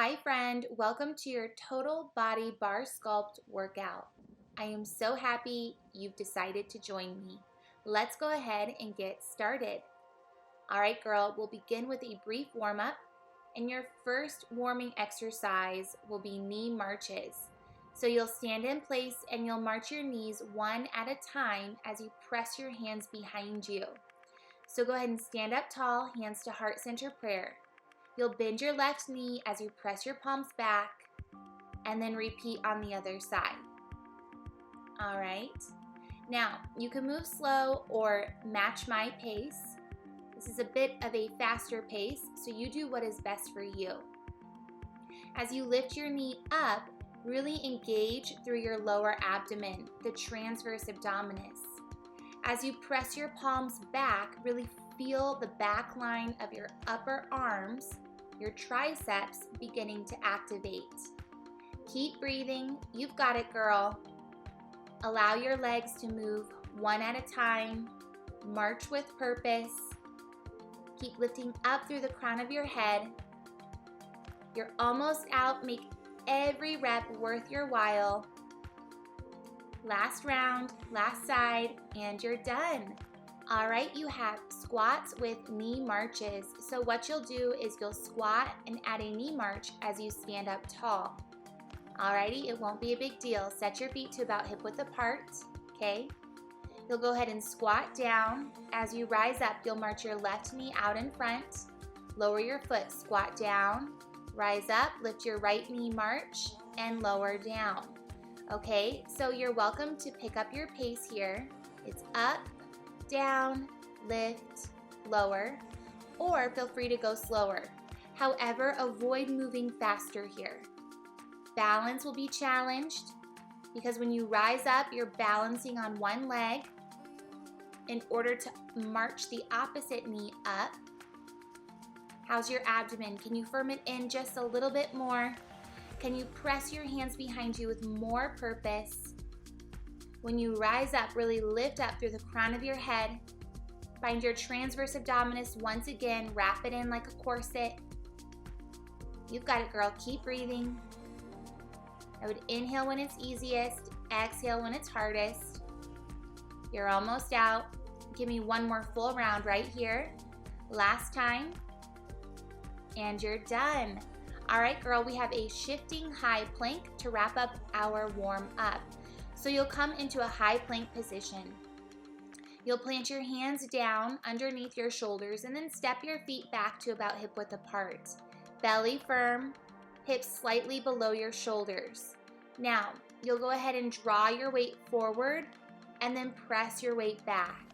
Hi friend, welcome to your Total Body Barre Sculpt workout. I am so happy you've decided to join me. Let's go ahead and get started. All right girl, we'll begin with a brief warm-up, and your first warming exercise will be knee marches. So you'll stand in place and you'll march your knees one at a time as you press your hands behind you. So go ahead and stand up tall, hands to heart center prayer. You'll bend your left knee as you press your palms back, and then repeat on the other side. All right. Now, you can move slow or match my pace. This is a bit of a faster pace, so you do what is best for you. As you lift your knee up, really engage through your lower abdomen, the transverse abdominis. As you press your palms back, really feel the back line of your upper arms, your triceps beginning to activate. Keep breathing. You've got it, girl. Allow your legs to move one at a time. March with purpose. Keep lifting up through the crown of your head. You're almost out. Make every rep worth your while. Last round, last side, and you're done. All right, you have squats with knee marches. So what you'll do is you'll squat and add a knee march as you stand up tall. Alrighty, it won't be a big deal. Set your feet to about hip width apart, okay? You'll go ahead and squat down. As you rise up, you'll march your left knee out in front. Lower your foot, squat down. Rise up, lift your right knee, march, and lower down. Okay, so you're welcome to pick up your pace here. It's up, down, lift, lower, or feel free to go slower. However, avoid moving faster here. Balance will be challenged because when you rise up, you're balancing on one leg in order to march the opposite knee up. How's your abdomen? Can you firm it in just a little bit more? Can you press your hands behind you with more purpose? When you rise up, really lift up through the crown of your head. Find your transverse abdominis once again. Wrap it in like a corset. You've got it, girl. Keep breathing. I would inhale when it's easiest. Exhale when it's hardest. You're almost out. Give me one more full round right here. Last time. And you're done. All right, girl, we have a shifting high plank to wrap up our warm up. So you'll come into a high plank position. You'll plant your hands down underneath your shoulders and then step your feet back to about hip width apart. Belly firm, hips slightly below your shoulders. Now, you'll go ahead and draw your weight forward and then press your weight back.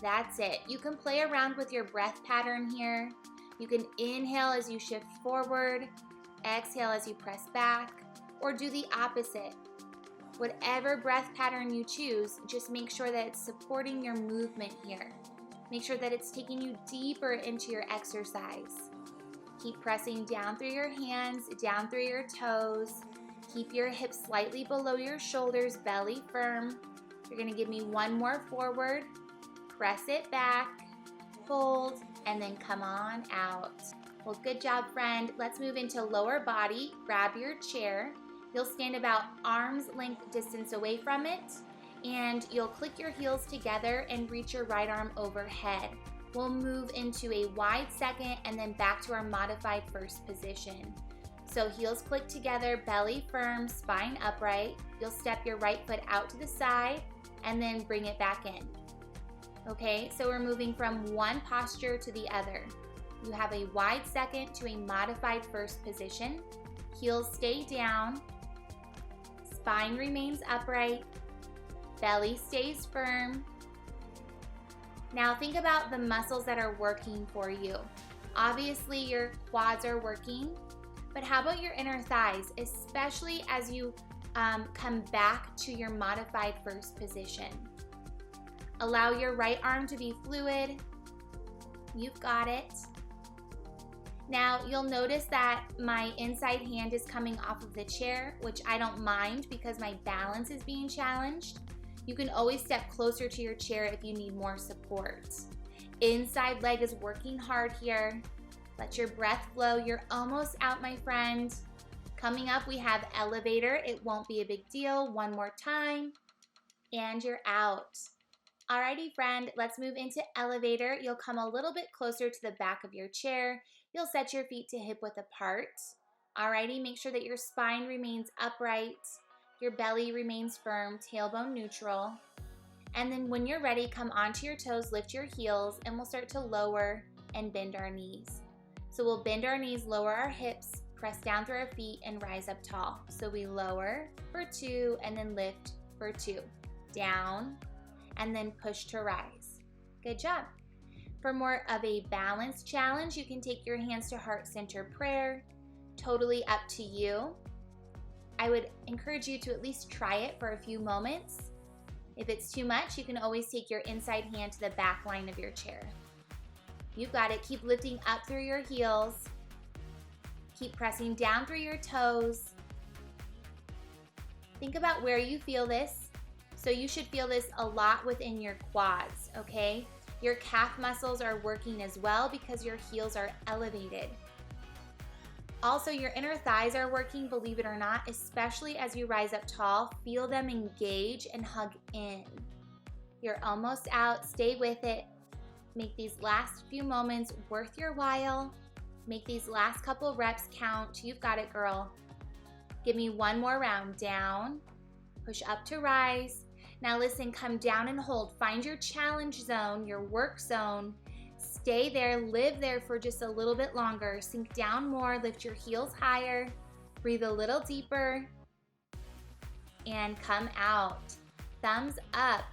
That's it. You can play around with your breath pattern here. You can inhale as you shift forward, exhale as you press back, or do the opposite. Whatever breath pattern you choose, just make sure that it's supporting your movement here. Make sure that it's taking you deeper into your exercise. Keep pressing down through your hands, down through your toes. Keep your hips slightly below your shoulders, belly firm. You're gonna give me one more forward. Press it back, hold, and then come on out. Well, good job, friend. Let's move into lower body. Grab your chair. You'll stand about arm's length distance away from it, and you'll click your heels together and reach your right arm overhead. We'll move into a wide second and then back to our modified first position. So heels click together, belly firm, spine upright. You'll step your right foot out to the side and then bring it back in. Okay, so we're moving from one posture to the other. You have a wide second to a modified first position. Heels stay down. Spine remains upright. Belly stays firm. Now think about the muscles that are working for you. Obviously your quads are working, but how about your inner thighs, especially as you come back to your modified first position. Allow your right arm to be fluid. You've got it. Now you'll notice that my inside hand is coming off of the chair, which I don't mind because my balance is being challenged. You can always step closer to your chair if you need more support. Inside leg is working hard here. Let your breath flow. You're almost out, my friend. Coming up, we have elevator. It won't be a big deal. One more time, and you're out. Alrighty, friend, let's move into elevator. You'll come a little bit closer to the back of your chair. You'll set your feet to hip width apart. Alrighty, make sure that your spine remains upright. Your belly remains firm, tailbone neutral. And then when you're ready, come onto your toes, lift your heels, and we'll start to lower and bend our knees. So we'll bend our knees, lower our hips, press down through our feet, and rise up tall. So we lower for 2, and then lift for 2. Down, and then push to rise. Good job. For more of a balanced challenge, you can take your hands to heart center prayer. Totally up to you. I would encourage you to at least try it for a few moments. If it's too much, you can always take your inside hand to the back line of your chair. You've got it. Keep lifting up through your heels. Keep pressing down through your toes. Think about where you feel this. So you should feel this a lot within your quads, okay? Your calf muscles are working as well because your heels are elevated. Also, your inner thighs are working, believe it or not, especially as you rise up tall. Feel them engage and hug in. You're almost out. Stay with it. Make these last few moments worth your while. Make these last couple reps count. You've got it, girl. Give me one more round. Down. Push up to rise. Now listen, come down and hold. Find your challenge zone, your work zone. Stay there, live there for just a little bit longer. Sink down more, lift your heels higher, breathe a little deeper, and come out. Thumbs up.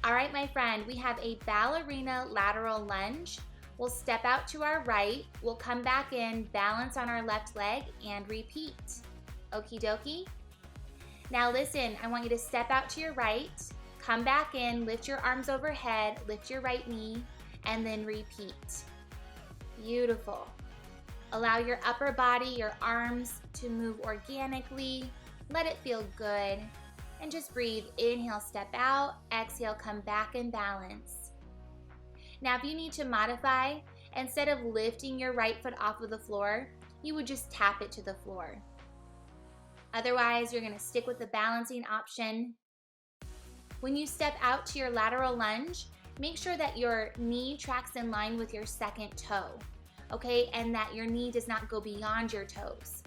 All right, my friend, we have a ballerina lateral lunge. We'll step out to our right. We'll come back in, balance on our left leg, and repeat. Okie dokie. Now listen, I want you to step out to your right, come back in, lift your arms overhead, lift your right knee, and then repeat. Beautiful. Allow your upper body, your arms to move organically. Let it feel good. And just breathe. Inhale, step out. Exhale, come back and balance. Now, if you need to modify, instead of lifting your right foot off of the floor, you would just tap it to the floor. Otherwise, you're going to stick with the balancing option. When you step out to your lateral lunge, make sure that your knee tracks in line with your second toe, okay? And that your knee does not go beyond your toes.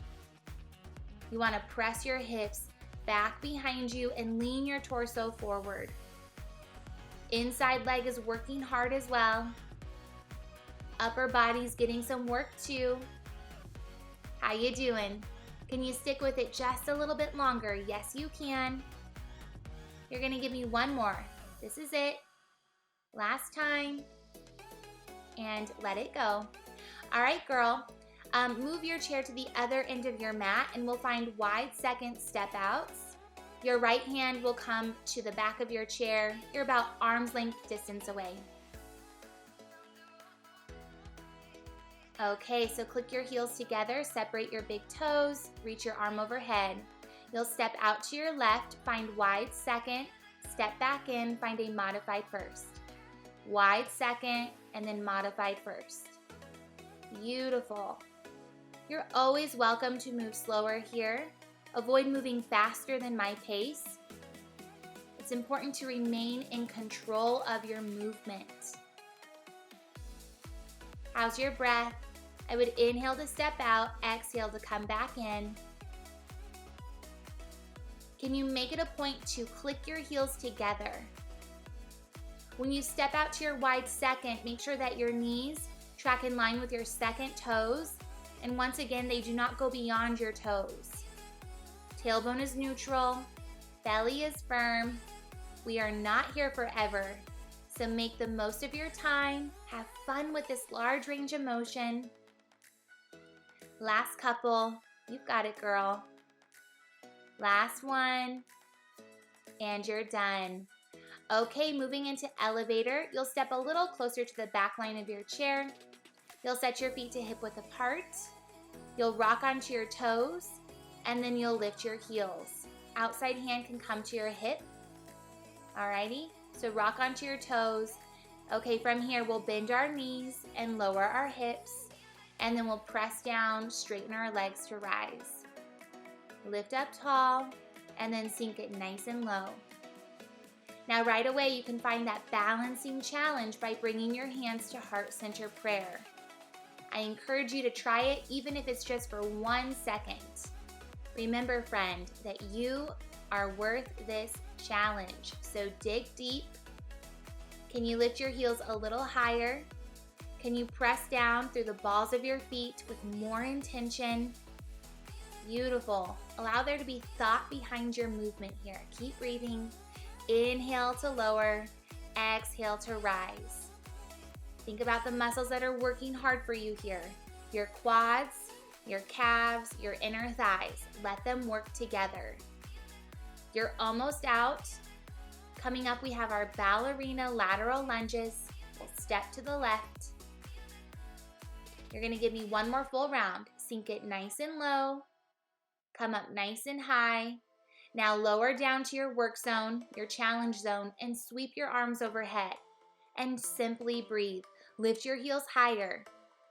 You want to press your hips back behind you and lean your torso forward. Inside leg is working hard as well. Upper body's getting some work too. How you doing? Can you stick with it just a little bit longer? Yes, you can. You're gonna give me one more. This is it. Last time. And let it go. All right, girl. Move your chair to the other end of your mat and we'll find wide second step outs. Your right hand will come to the back of your chair. You're about arm's length distance away. Okay, so click your heels together, separate your big toes, reach your arm overhead. You'll step out to your left, find wide second, step back in, find a modified first. Wide second, and then modified first. Beautiful. You're always welcome to move slower here. Avoid moving faster than my pace. It's important to remain in control of your movement. How's your breath? I would inhale to step out, exhale to come back in. Can you make it a point to click your heels together? When you step out to your wide second, make sure that your knees track in line with your second toes. And once again, they do not go beyond your toes. Tailbone is neutral, belly is firm. We are not here forever. So make the most of your time. Have fun with this large range of motion. Last couple. You've got it, girl. Last one. And you're done. Okay, moving into elevator. You'll step a little closer to the back line of your chair. You'll set your feet to hip width apart. You'll rock onto your toes, and then you'll lift your heels. Outside hand can come to your hip. Alrighty, so rock onto your toes. Okay, from here, we'll bend our knees and lower our hips. and then we'll press down, straighten our legs to rise. Lift up tall, and then sink it nice and low. Now right away you can find that balancing challenge by bringing your hands to heart center prayer. I encourage you to try it even if it's just for 1 second. Remember, friend, that you are worth this challenge. So dig deep. Can you lift your heels a little higher? Can you press down through the balls of your feet with more intention? Beautiful. Allow there to be thought behind your movement here. Keep breathing. Inhale to lower, exhale to rise. Think about the muscles that are working hard for you here. Your quads, your calves, your inner thighs. Let them work together. You're almost out. Coming up, we have our ballerina lateral lunges. We'll step to the left. You're gonna give me one more full round. Sink it nice and low. Come up nice and high. Now lower down to your work zone, your challenge zone, and sweep your arms overhead. And simply breathe. Lift your heels higher.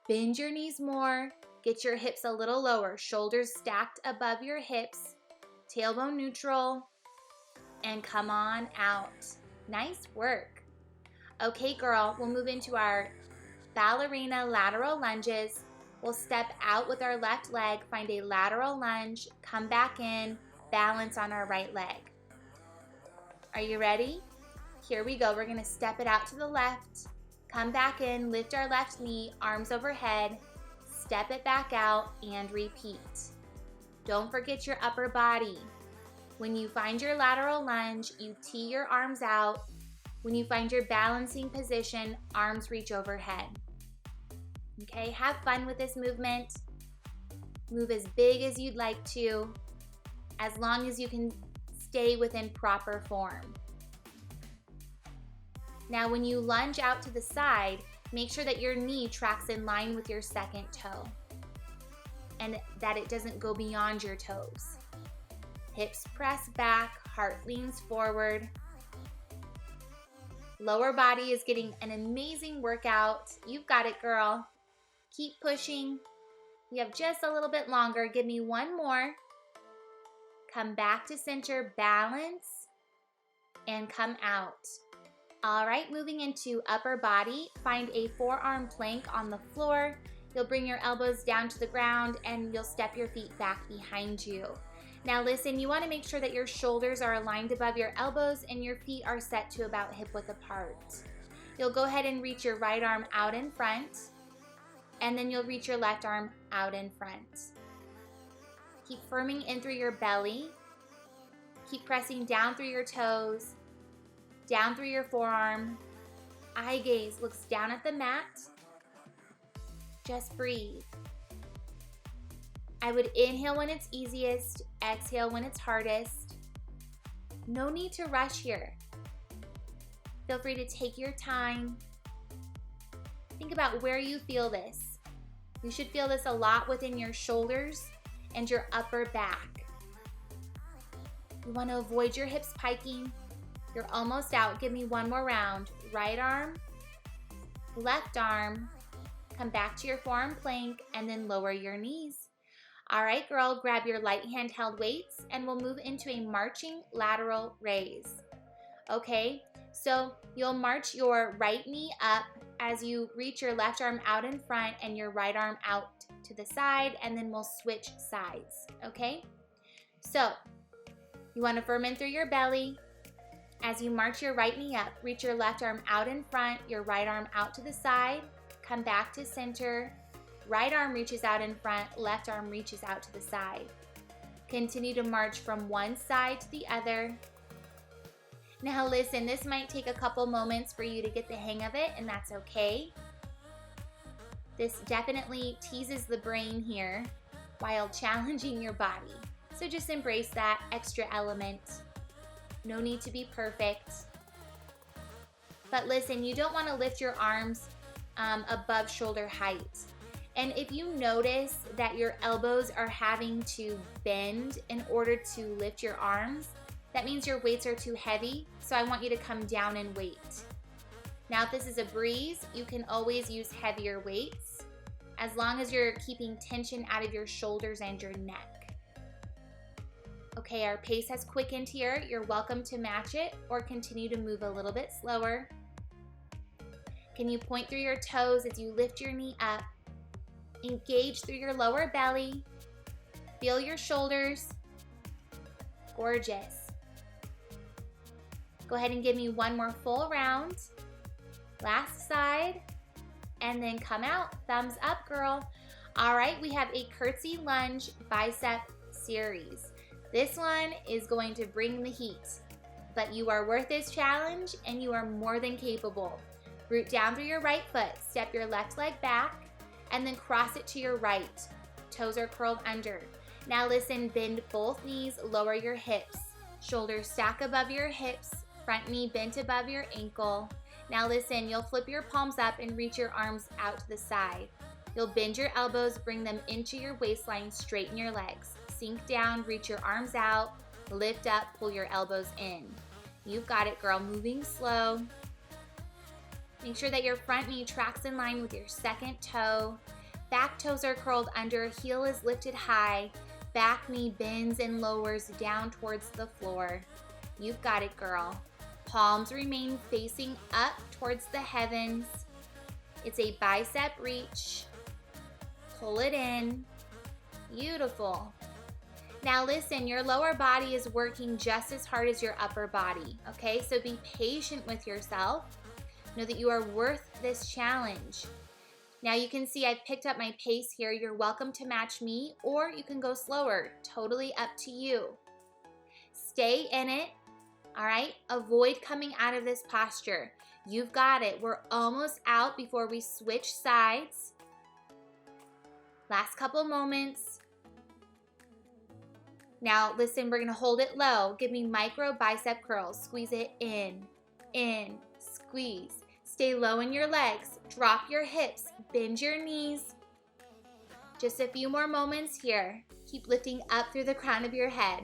Bend your knees more. Get your hips a little lower. Shoulders stacked above your hips. Tailbone neutral. And come on out. Nice work. Okay, girl, we'll move into our ballerina lateral lunges. We'll step out with our left leg, find a lateral lunge, come back in, balance on our right leg. Are you ready? Here we go. We're going to step it out to the left, come back in, lift our left knee, arms overhead, step it back out, and repeat. Don't forget your upper body. When you find your lateral lunge, you tee your arms out. When you find your balancing position, arms reach overhead. Okay, have fun with this movement. Move as big as you'd like to, as long as you can stay within proper form. Now, when you lunge out to the side, make sure that your knee tracks in line with your second toe and that it doesn't go beyond your toes. Hips press back, heart leans forward. Lower body is getting an amazing workout. You've got it, girl. Keep pushing. You have just a little bit longer. Give me one more. Come back to center, balance, and come out. All right, moving into upper body. Find a forearm plank on the floor. You'll bring your elbows down to the ground and you'll step your feet back behind you. Now listen, you want to make sure that your shoulders are aligned above your elbows and your feet are set to about hip width apart. You'll go ahead and reach your right arm out in front, and then you'll reach your left arm out in front. Keep firming in through your belly. Keep pressing down through your toes, down through your forearm. Eye gaze looks down at the mat. Just breathe. I would inhale when it's easiest, exhale when it's hardest. No need to rush here. Feel free to take your time. Think about where you feel this. You should feel this a lot within your shoulders and your upper back. You want to avoid your hips piking. You're almost out. Give me one more round. Right arm, left arm, come back to your forearm plank, and then lower your knees. All right, girl, grab your light handheld weights and we'll move into a marching lateral raise. Okay, so you'll march your right knee up as you reach your left arm out in front and your right arm out to the side, and then we'll switch sides, okay? So you want to firm in through your belly. As you march your right knee up, reach your left arm out in front, your right arm out to the side, come back to center. Right arm reaches out in front, left arm reaches out to the side. Continue to march from one side to the other. Now listen, this might take a couple moments for you to get the hang of it, and that's okay. This definitely teases the brain here while challenging your body. So just embrace that extra element. No need to be perfect. But listen, you don't want to lift your arms above shoulder height. And if you notice that your elbows are having to bend in order to lift your arms, that means your weights are too heavy, so I want you to come down in weight. Now, if this is a breeze, you can always use heavier weights. as long as you're keeping tension out of your shoulders and your neck. Okay, our pace has quickened here. You're welcome to match it or continue to move a little bit slower. Can you point through your toes as you lift your knee up? Engage through your lower belly. Feel your shoulders. Gorgeous. Go ahead and give me one more full round. Last side. And then come out. Thumbs up, girl. All right, we have a curtsy lunge bicep series. This one is going to bring the heat, but you are worth this challenge and you are more than capable. Root down through your right foot, step your left leg back, and then cross it to your right. Toes are curled under. Now listen, bend both knees, lower your hips. Shoulders stack above your hips, front knee bent above your ankle. Now listen, you'll flip your palms up and reach your arms out to the side. You'll bend your elbows, bring them into your waistline, straighten your legs. Sink down, reach your arms out, lift up, pull your elbows in. You've got it, girl. Moving slow. Make sure that your front knee tracks in line with your second toe. Back toes are curled under, heel is lifted high. Back knee bends and lowers down towards the floor. You've got it, girl. Palms remain facing up towards the heavens. It's a bicep reach. Pull it in. Beautiful. Now listen, your lower body is working just as hard as your upper body, okay? So be patient with yourself. Know that you are worth this challenge. Now you can see I've picked up my pace here. You're welcome to match me, or you can go slower. Totally up to you. Stay in it, all right? Avoid coming out of this posture. You've got it. We're almost out before we switch sides. Last couple moments. Now listen, we're gonna hold it low. Give me micro bicep curls. Squeeze it in, squeeze. Stay low in your legs. Drop your hips, bend your knees. Just a few more moments here. Keep lifting up through the crown of your head.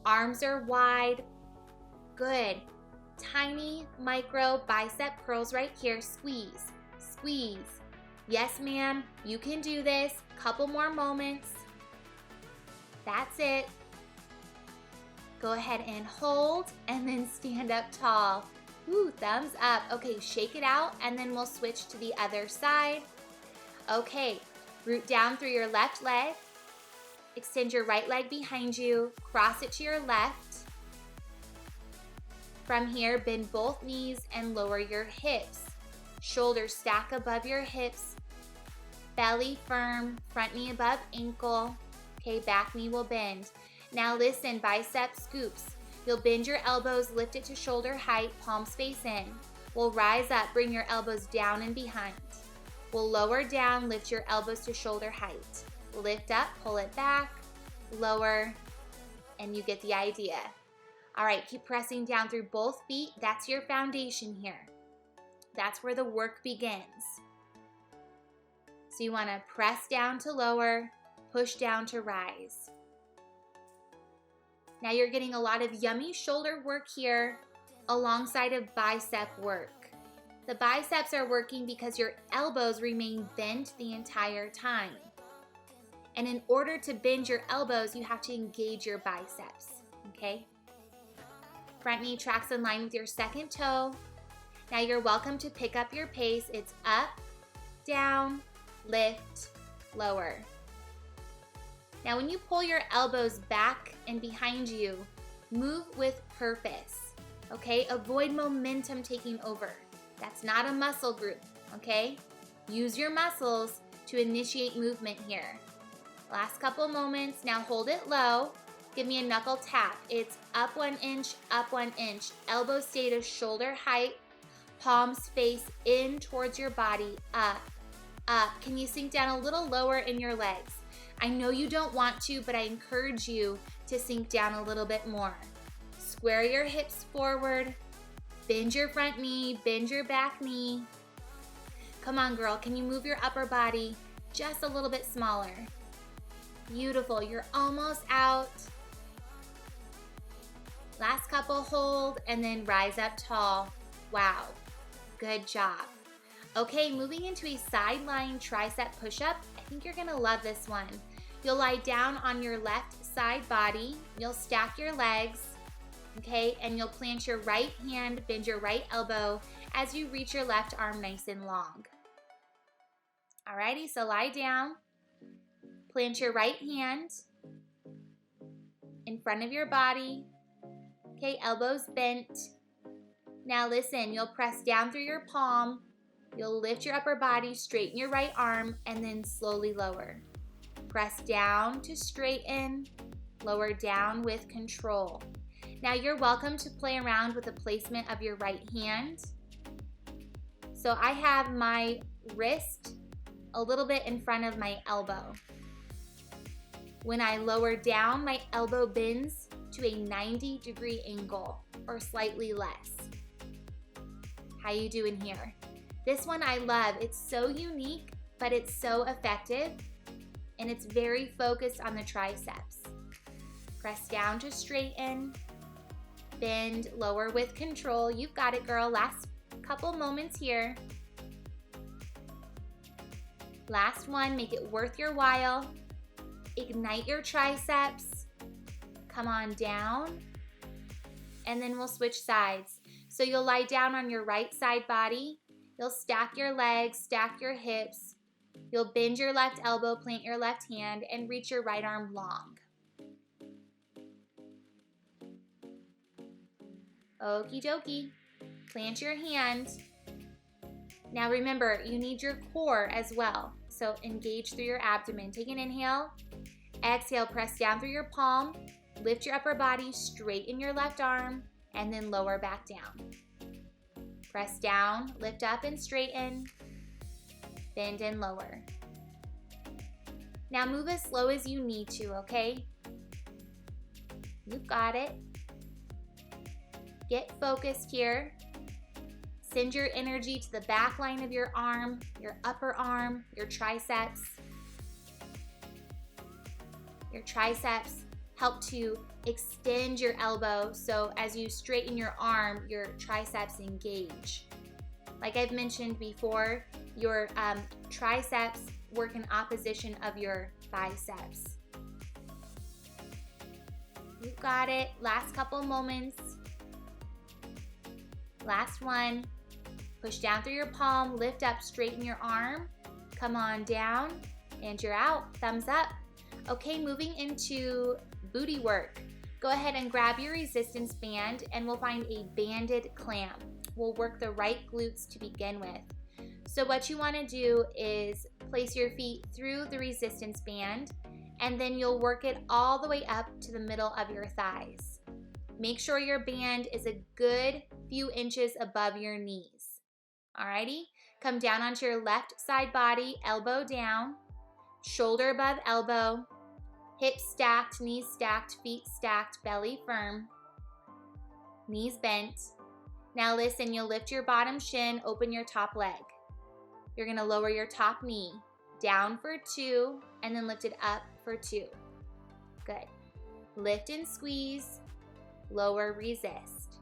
Arms are wide. Good. Tiny micro bicep curls right here. Squeeze, squeeze. Yes, ma'am, you can do this. Couple more moments. That's it. Go ahead and hold and then stand up tall. Ooh, thumbs up. Okay, shake it out and then we'll switch to the other side. Okay, root down through your left leg. Extend your right leg behind you. Cross it to your left. From here, bend both knees and lower your hips. Shoulders stack above your hips. Belly firm, front knee above ankle. Okay, back knee will bend. Now listen, bicep scoops. You'll bend your elbows, lift it to shoulder height, palms face in. We'll rise up, bring your elbows down and behind. We'll lower down, lift your elbows to shoulder height. Lift up, pull it back, lower, and you get the idea. All right, keep pressing down through both feet. That's your foundation here. That's where the work begins. So you wanna press down to lower, push down to rise. Now you're getting a lot of yummy shoulder work here alongside of bicep work. The biceps are working because your elbows remain bent the entire time. And in order to bend your elbows, you have to engage your biceps, okay? Front knee tracks in line with your second toe. Now you're welcome to pick up your pace. It's up, down, lift, lower. Now when you pull your elbows back and behind you, move with purpose, okay? Avoid momentum taking over. That's not a muscle group, okay? Use your muscles to initiate movement here. Last couple moments, now hold it low. Give me a knuckle tap. It's up 1 inch, up 1 inch. Elbows stay to shoulder height, palms face in towards your body, up, up. Can you sink down a little lower in your legs? I know you don't want to, but I encourage you to sink down a little bit more. Square your hips forward, bend your front knee, bend your back knee. Come on, girl, can you move your upper body just a little bit smaller? Beautiful, you're almost out. Last couple, hold, and then rise up tall. Wow, good job. Okay, moving into a side lying tricep push-up. I think you're gonna love this one. You'll lie down on your left side body. You'll stack your legs, okay? And you'll plant your right hand, bend your right elbow as you reach your left arm nice and long. Alrighty, so lie down. Plant your right hand in front of your body. Okay, elbows bent. Now listen, you'll press down through your palm. You'll lift your upper body, straighten your right arm, and then slowly lower. Press down to straighten, lower down with control. Now you're welcome to play around with the placement of your right hand. So I have my wrist a little bit in front of my elbow. When I lower down, my elbow bends to a 90-degree angle or slightly less. How you doing here? This one I love. It's so unique, but it's so effective, and it's very focused on the triceps. Press down to straighten, bend, lower with control. You've got it, girl. Last couple moments here. Last one, make it worth your while. Ignite your triceps. Come on down. And then we'll switch sides. So you'll lie down on your right side body. You'll stack your legs, stack your hips. You'll bend your left elbow, plant your left hand, and reach your right arm long. Okie dokie. Plant your hand. Now remember, you need your core as well. So engage through your abdomen. Take an inhale. Exhale, press down through your palm. Lift your upper body, straighten your left arm, and then lower back down. Press down, lift up and straighten. Bend and lower. Now move as slow as you need to, okay? You've got it. Get focused here. Send your energy to the back line of your arm, your upper arm, your triceps. Your triceps help to extend your elbow, so as you straighten your arm, your triceps engage. Like I've mentioned before, your triceps work in opposition of your biceps. You've got it. Last couple moments. Last one. Push down through your palm, lift up, straighten your arm. Come on down, and you're out. Thumbs up. Okay, moving into booty work. Go ahead and grab your resistance band, and we'll find a banded clamp. We'll work the right glutes to begin with. So what you want to do is place your feet through the resistance band, and then you'll work it all the way up to the middle of your thighs. Make sure your band is a good few inches above your knees. Alrighty, come down onto your left side body, elbow down, shoulder above elbow, hips stacked, knees stacked, feet stacked, belly firm, knees bent. Now listen, you'll lift your bottom shin, open your top leg. You're gonna lower your top knee, down for 2, and then lift it up for 2. Good. Lift and squeeze, lower, resist.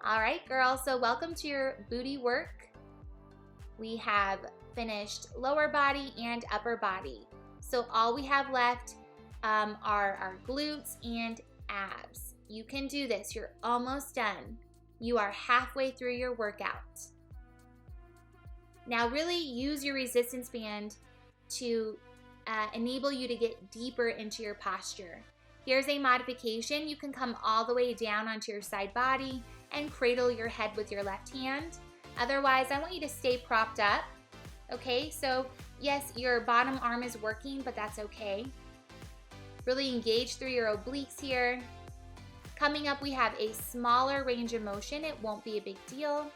All right, girls, so welcome to your booty work. We have finished lower body and upper body. So all we have left are our glutes and abs. You can do this. You're almost done. You are halfway through your workout. Now really use your resistance band to enable you to get deeper into your posture. Here's a modification. You can come all the way down onto your side body and cradle your head with your left hand. Otherwise, I want you to stay propped up. Okay, so yes, your bottom arm is working, but that's okay. Really engage through your obliques here. Coming up, we have a smaller range of motion. It won't be a big deal.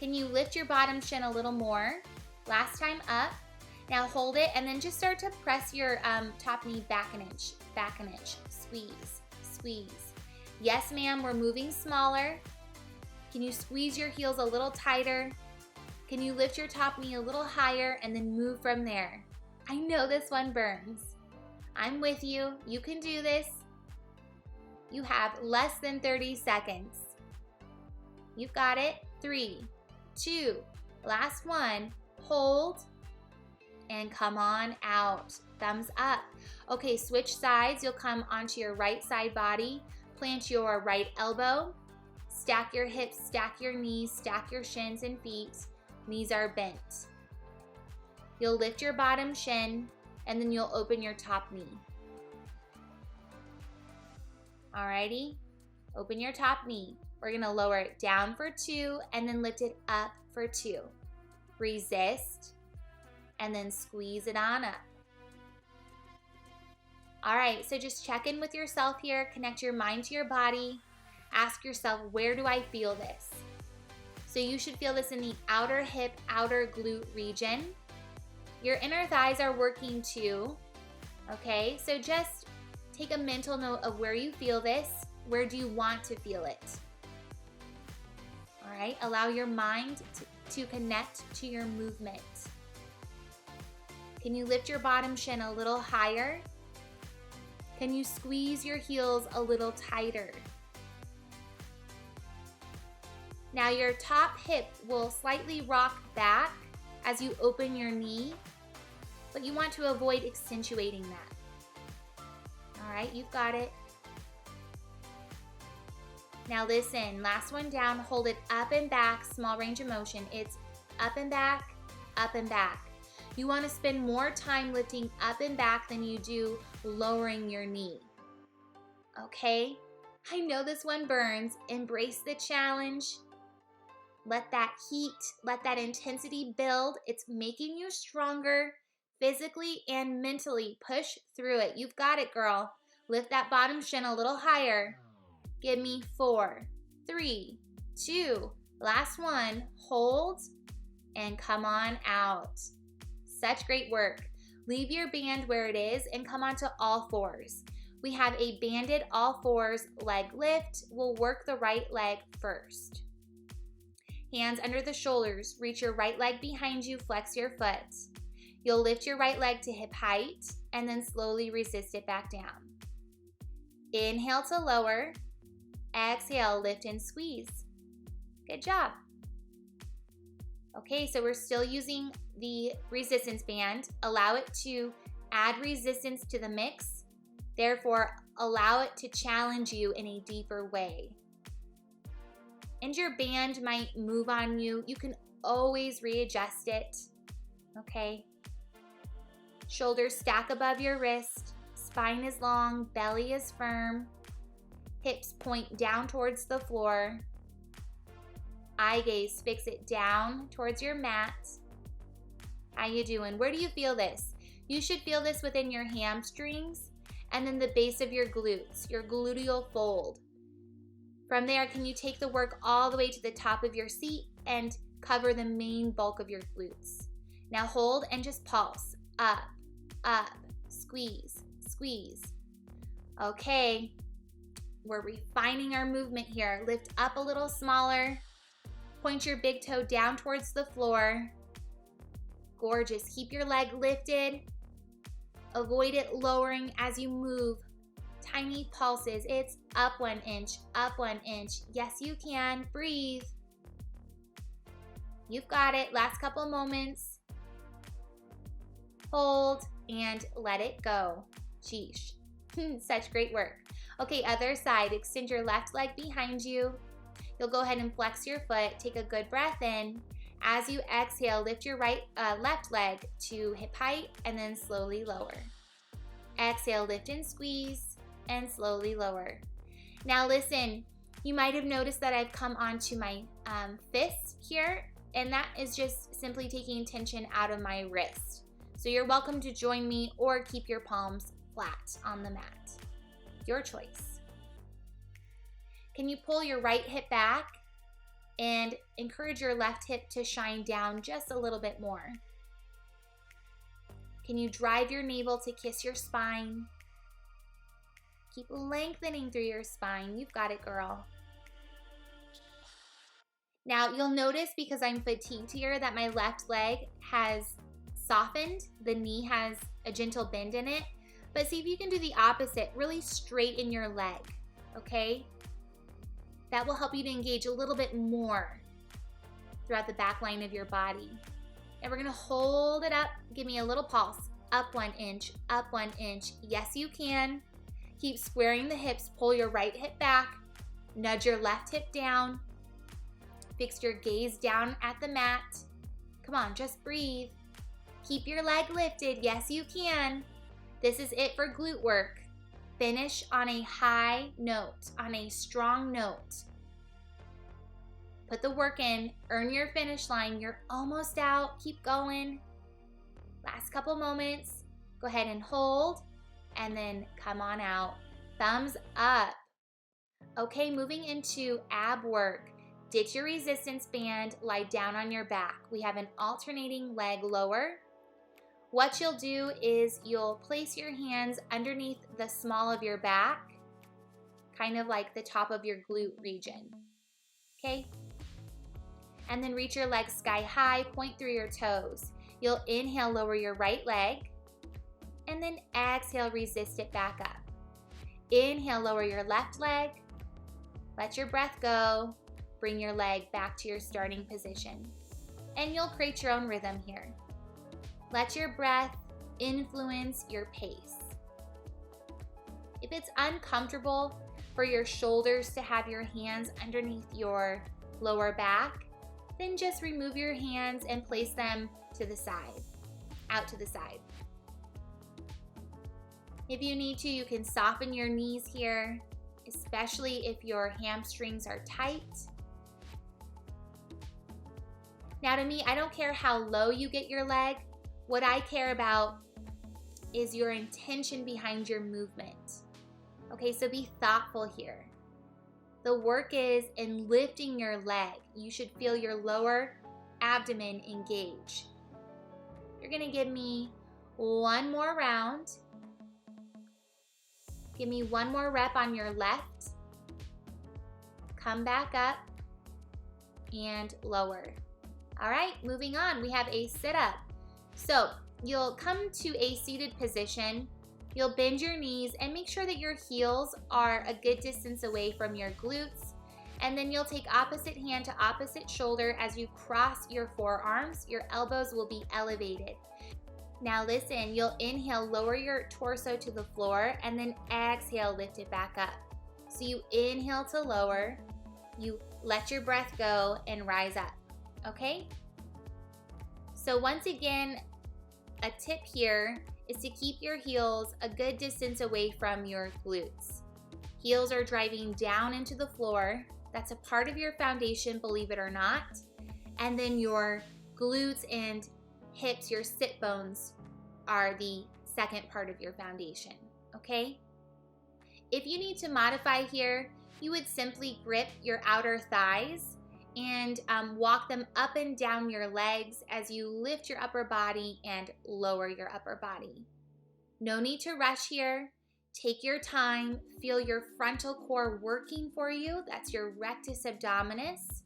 Can you lift your bottom shin a little more? Last time up. Now hold it and then just start to press your top knee back an inch, squeeze, squeeze. Yes, ma'am, we're moving smaller. Can you squeeze your heels a little tighter? Can you lift your top knee a little higher and then move from there? I know this one burns. I'm with you. You can do this. You have less than 30 seconds. You've got it. 3, 2. Last one. Hold and come on out. Thumbs up. Okay, switch sides. You'll come onto your right side body. Plant your right elbow. Stack your hips, stack your knees, stack your shins and feet. Knees are bent. You'll lift your bottom shin, and then you'll open your top knee. Alrighty, open your top knee. We're gonna lower it down for 2, and then lift it up for 2. Resist, and then squeeze it on up. All right, so just check in with yourself here, connect your mind to your body, ask yourself, where do I feel this? So you should feel this in the outer hip, outer glute region. Your inner thighs are working too, okay? So just take a mental note of where you feel this, where do you want to feel it? All right, allow your mind to connect to your movement. Can you lift your bottom shin a little higher? Can you squeeze your heels a little tighter? Now your top hip will slightly rock back as you open your knee, but you want to avoid accentuating that. All right, you've got it. Now listen, last one down, hold it up and back, small range of motion. It's up and back, up and back. You want to spend more time lifting up and back than you do lowering your knee. Okay? I know this one burns. Embrace the challenge. Let that heat, let that intensity build. It's making you stronger physically and mentally. Push through it. You've got it, girl. Lift that bottom shin a little higher. Give me 4, 3, 2. Last one. Hold and come on out. Such great work. Leave your band where it is and come onto all fours. We have a banded all fours leg lift. We'll work the right leg first. Hands under the shoulders. Reach your right leg behind you. Flex your foot. You'll lift your right leg to hip height and then slowly resist it back down. Inhale to lower. Exhale, lift and squeeze. Good job. Okay, so we're still using the resistance band. Allow it to add resistance to the mix. Therefore, allow it to challenge you in a deeper way. And your band might move on you. You can always readjust it. Okay? Shoulders stack above your wrist. Spine is long, belly is firm. Hips point down towards the floor. Eye gaze, fix it down towards your mat. How you doing? Where do you feel this? You should feel this within your hamstrings and then the base of your glutes, your gluteal fold. From there, can you take the work all the way to the top of your seat and cover the main bulk of your glutes? Now hold and just pulse. Up, up, squeeze, squeeze. Okay, we're refining our movement here. Lift up a little smaller. Point your big toe down towards the floor. Gorgeous. Keep your leg lifted. Avoid it lowering as you move. Tiny pulses. It's up 1 inch, up 1 inch. Yes, you can. Breathe. You've got it. Last couple moments. Hold and let it go. Sheesh. Such great work. Okay, other side. Extend your left leg behind you. You'll go ahead and flex your foot. Take a good breath in. As you exhale, lift your left leg to hip height and then slowly lower. Exhale, lift and squeeze and slowly lower. Now listen, you might have noticed that I've come onto my fist here, and that is just simply taking tension out of my wrist. So you're welcome to join me or keep your palms flat on the mat. Your choice. Can you pull your right hip back and encourage your left hip to shine down just a little bit more? Can you drive your navel to kiss your spine? Keep lengthening through your spine. You've got it, girl. Now you'll notice, because I'm fatigued here, that my left leg has softened. The knee has a gentle bend in it. But see if you can do the opposite. Really straighten your leg, okay? That will help you to engage a little bit more. throughout the back line of your body. And we're gonna hold it up. Give me a little pulse. Up 1 inch, up 1 inch. Yes, you can. Keep squaring the hips. Pull your right hip back. Nudge your left hip down. Fix your gaze down at the mat. Come on, just breathe. Keep your leg lifted. Yes, you can. This is it for glute work. Finish on a high note, on a strong note. Put the work in, earn your finish line. You're almost out. Keep going. Last couple moments. Go ahead and hold, and then come on out. Thumbs up. Okay, moving into ab work. Ditch your resistance band, lie down on your back. We have an alternating leg lower. What you'll do is you'll place your hands underneath the small of your back, kind of like the top of your glute region. Okay? And then reach your legs sky high, point through your toes. You'll inhale, lower your right leg, and then exhale, resist it back up. Inhale, lower your left leg. Let your breath go. Bring your leg back to your starting position. And you'll create your own rhythm here. Let your breath influence your pace. If it's uncomfortable for your shoulders to have your hands underneath your lower back, then just remove your hands and place them to the side, out to the side. If you need to, you can soften your knees here, especially if your hamstrings are tight. Now to me, I don't care how low you get your leg. What I care about is your intention behind your movement. Okay, so be thoughtful here. The work is in lifting your leg. You should feel your lower abdomen engage. You're gonna give me one more round. Give me one more rep on your left. Come back up and lower. All right, moving on, we have a sit-up. So you'll come to a seated position. You'll bend your knees and make sure that your heels are a good distance away from your glutes. And then you'll take opposite hand to opposite shoulder as you cross your forearms. Your elbows will be elevated. Now listen, you'll inhale, lower your torso to the floor, and then exhale, lift it back up. So you inhale to lower, you let your breath go and rise up, okay? So once again, a tip here is to keep your heels a good distance away from your glutes. Heels are driving down into the floor. That's a part of your foundation, believe it or not. And then your glutes and hips, your sit bones, are the second part of your foundation, okay? If you need to modify here, you would simply grip your outer thighs and walk them up and down your legs as you lift your upper body and lower your upper body. No need to rush here. Take your time. Feel your frontal core working for you. That's your rectus abdominis.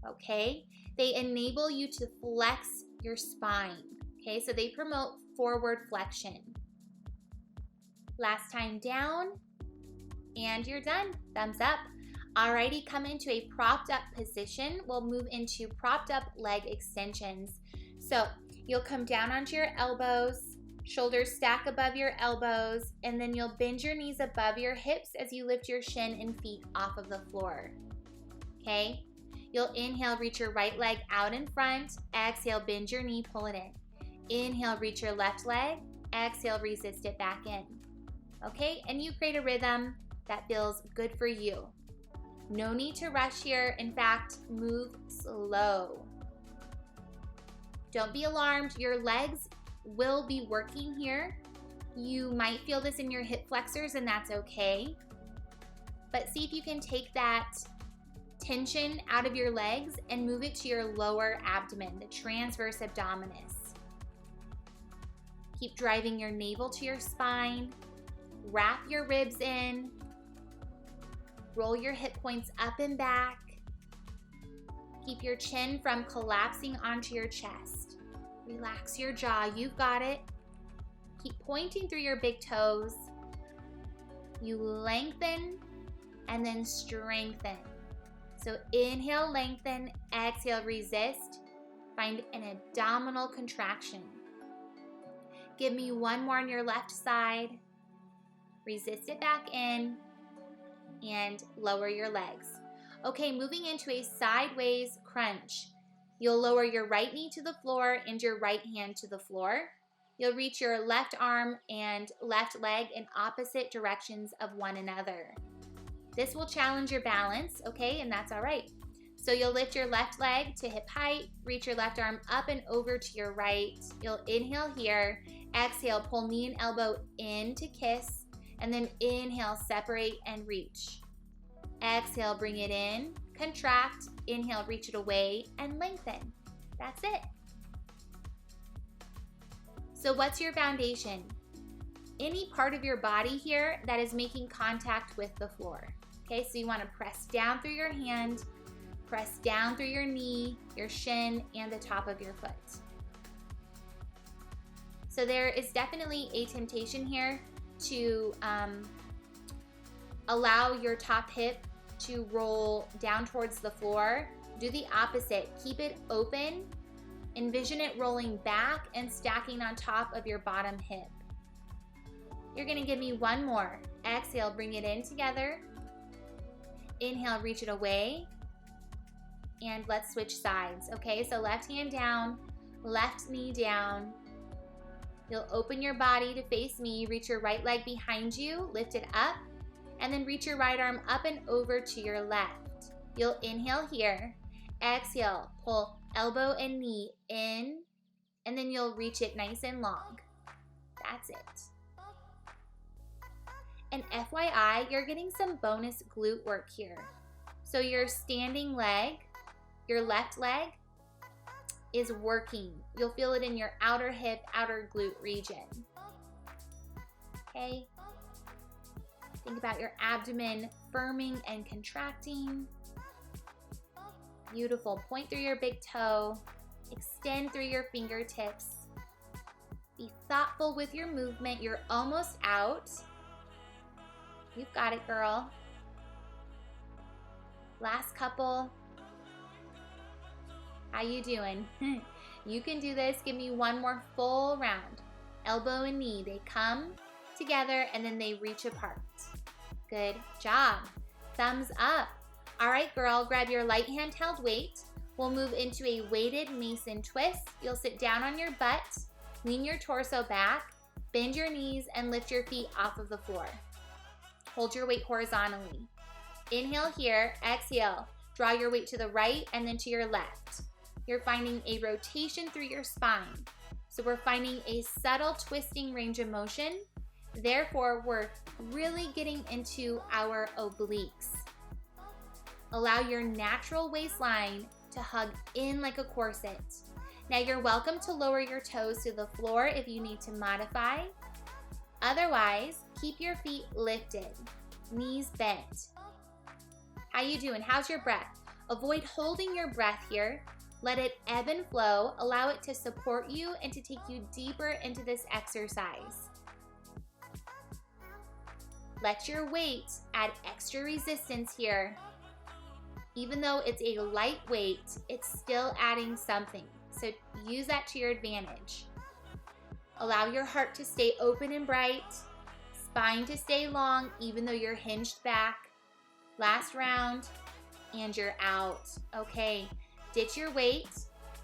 Okay? They enable you to flex your spine. Okay? So they promote forward flexion. Last time down, and you're done. Thumbs up. Alrighty, come into a propped up position. We'll move into propped up leg extensions. So you'll come down onto your elbows, shoulders stack above your elbows, and then you'll bend your knees above your hips as you lift your shin and feet off of the floor. Okay? You'll inhale, reach your right leg out in front. Exhale, bend your knee, pull it in. Inhale, reach your left leg. Exhale, resist it back in. Okay? And you create a rhythm that feels good for you. No need to rush here. In fact, move slow. Don't be alarmed. Your legs will be working here. You might feel this in your hip flexors, and that's okay. But see if you can take that tension out of your legs and move it to your lower abdomen, the transverse abdominis. Keep driving your navel to your spine. Wrap your ribs in. Roll your hip points up and back. Keep your chin from collapsing onto your chest. Relax your jaw. You've got it. Keep pointing through your big toes. You lengthen and then strengthen. So inhale, lengthen, exhale, resist. Find an abdominal contraction. Give me one more on your left side. Resist it back in and lower your legs. Okay, moving into a sideways crunch. You'll lower your right knee to the floor and your right hand to the floor. You'll reach your left arm and left leg in opposite directions of one another. This will challenge your balance, okay, and that's all right. So you'll lift your left leg to hip height, reach your left arm up and over to your right. You'll inhale here, exhale, pull knee and elbow in to kiss, and then inhale, separate and reach. Exhale, bring it in, contract, inhale, reach it away, and lengthen. That's it. So what's your foundation? Any part of your body here that is making contact with the floor. Okay, so you want to press down through your hand, press down through your knee, your shin, and the top of your foot. So there is definitely a temptation here to allow your top hip to roll down towards the floor. Do the opposite. Keep it open. Envision it rolling back and stacking on top of your bottom hip. You're going to give me one more. Exhale, bring it in together. Inhale, reach it away. And let's switch sides. Okay, so left hand down, left knee down. You'll open your body to face me. Reach your right leg behind you, lift it up, and then reach your right arm up and over to your left. You'll inhale here. Exhale, pull elbow and knee in, and then you'll reach it nice and long. That's it. And FYI, you're getting some bonus glute work here. So your standing leg, your left leg, is working. You'll feel it in your outer hip, outer glute region. Okay? Think about your abdomen firming and contracting. Beautiful. Point through your big toe. Extend through your fingertips. Be thoughtful with your movement. You're almost out. You've got it, girl. Last couple. How you doing? You can do this. Give me one more full round. Elbow and knee, they come together and then they reach apart. Good job. Thumbs up. All right, girl, grab your light handheld weight. We'll move into a weighted Mason twist. You'll sit down on your butt, lean your torso back, bend your knees, and lift your feet off of the floor. Hold your weight horizontally. Inhale here, exhale. Draw your weight to the right and then to your left. You're finding a rotation through your spine. So we're finding a subtle twisting range of motion. Therefore, we're really getting into our obliques. Allow your natural waistline to hug in like a corset. Now you're welcome to lower your toes to the floor if you need to modify. Otherwise, keep your feet lifted, knees bent. How you doing? How's your breath? Avoid holding your breath here. Let it ebb and flow. Allow it to support you and to take you deeper into this exercise. Let your weight add extra resistance here. Even though it's a light weight, it's still adding something. So use that to your advantage. Allow your heart to stay open and bright, spine to stay long even though you're hinged back. Last round, and you're out. Okay, ditch your weight.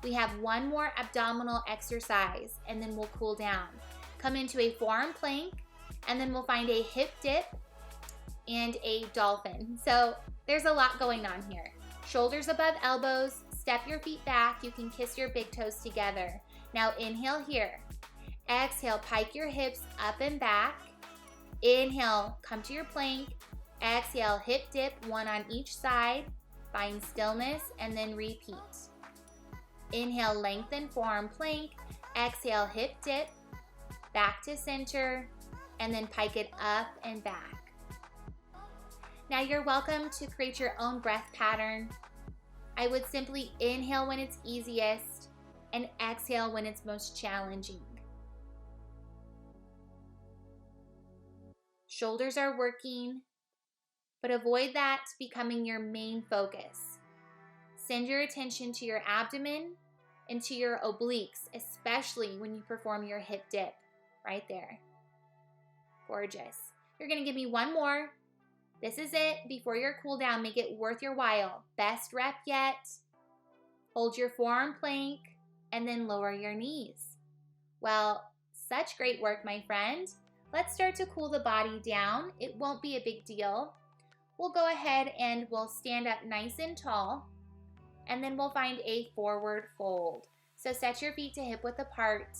We have one more abdominal exercise, and then we'll cool down. Come into a forearm plank, and then we'll find a hip dip and a dolphin. So there's a lot going on here. Shoulders above elbows, step your feet back. You can kiss your big toes together. Now inhale here. Exhale, pike your hips up and back. Inhale, come to your plank. Exhale, hip dip, one on each side. Find stillness and then repeat. Inhale, lengthen, forearm plank. Exhale, hip dip, back to center, and then pike it up and back. Now you're welcome to create your own breath pattern. I would simply inhale when it's easiest and exhale when it's most challenging. Shoulders are working, but avoid that becoming your main focus. Send your attention to your abdomen and to your obliques, especially when you perform your hip dip. Right there. Gorgeous. You're going to give me one more. This is it. Before your cool down, make it worth your while. Best rep yet. Hold your forearm plank and then lower your knees. Well, such great work, my friend. Let's start to cool the body down. It won't be a big deal. We'll go ahead and we'll stand up nice and tall, and then we'll find a forward fold. So set your feet to hip width apart.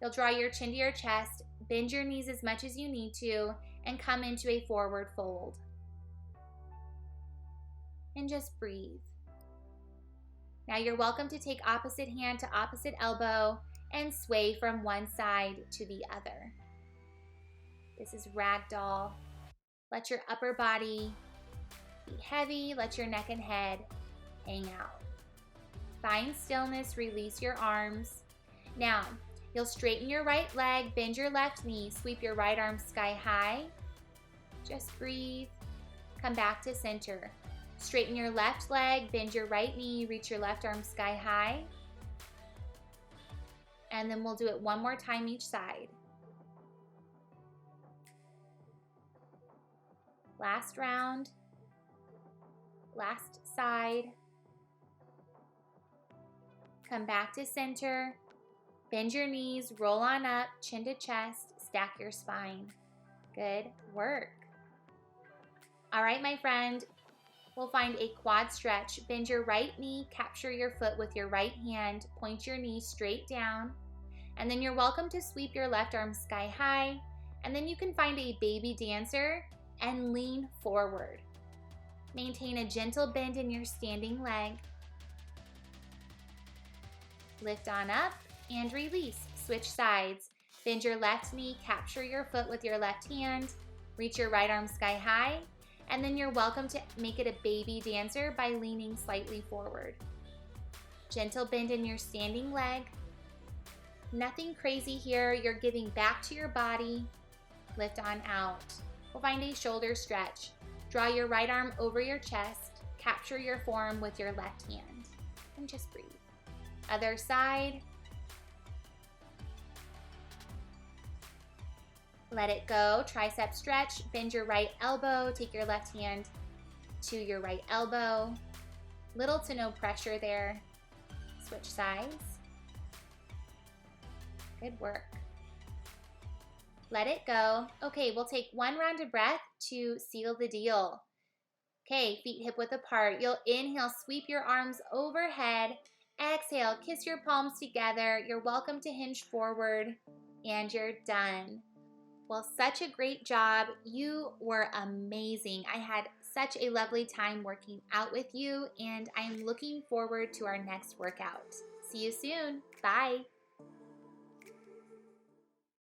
You'll draw your chin to your chest, bend your knees as much as you need to, and come into a forward fold. And just breathe. Now you're welcome to take opposite hand to opposite elbow and sway from one side to the other. This is ragdoll. Let your upper body be heavy. Let your neck and head hang out. Find stillness, release your arms. Now, you'll straighten your right leg, bend your left knee, sweep your right arm sky high. Just breathe. Come back to center. Straighten your left leg, bend your right knee, reach your left arm sky high. And then we'll do it one more time each side. Last round. Last side. Come back to center. Bend your knees, roll on up, chin to chest, stack your spine. Good work. All right, my friend, we'll find a quad stretch. Bend your right knee, capture your foot with your right hand, point your knee straight down, and then you're welcome to sweep your left arm sky high, and then you can find a baby dancer and lean forward. Maintain a gentle bend in your standing leg. Lift on up and release. Switch sides. Bend your left knee, capture your foot with your left hand, reach your right arm sky high, and then you're welcome to make it a baby dancer by leaning slightly forward. Gentle bend in your standing leg. Nothing crazy here. You're giving back to your body. Lift on out. We'll find a shoulder stretch. Draw your right arm over your chest. Capture your forearm with your left hand. And just breathe. Other side. Let it go. Tricep stretch. Bend your right elbow. Take your left hand to your right elbow. Little to no pressure there. Switch sides. Good work. Let it go. Okay, we'll take one round of breath to seal the deal. Okay, feet hip width apart. You'll inhale, sweep your arms overhead. Exhale, kiss your palms together. You're welcome to hinge forward, and you're done. Well, such a great job. You were amazing. I had such a lovely time working out with you, and I'm looking forward to our next workout. See you soon. Bye.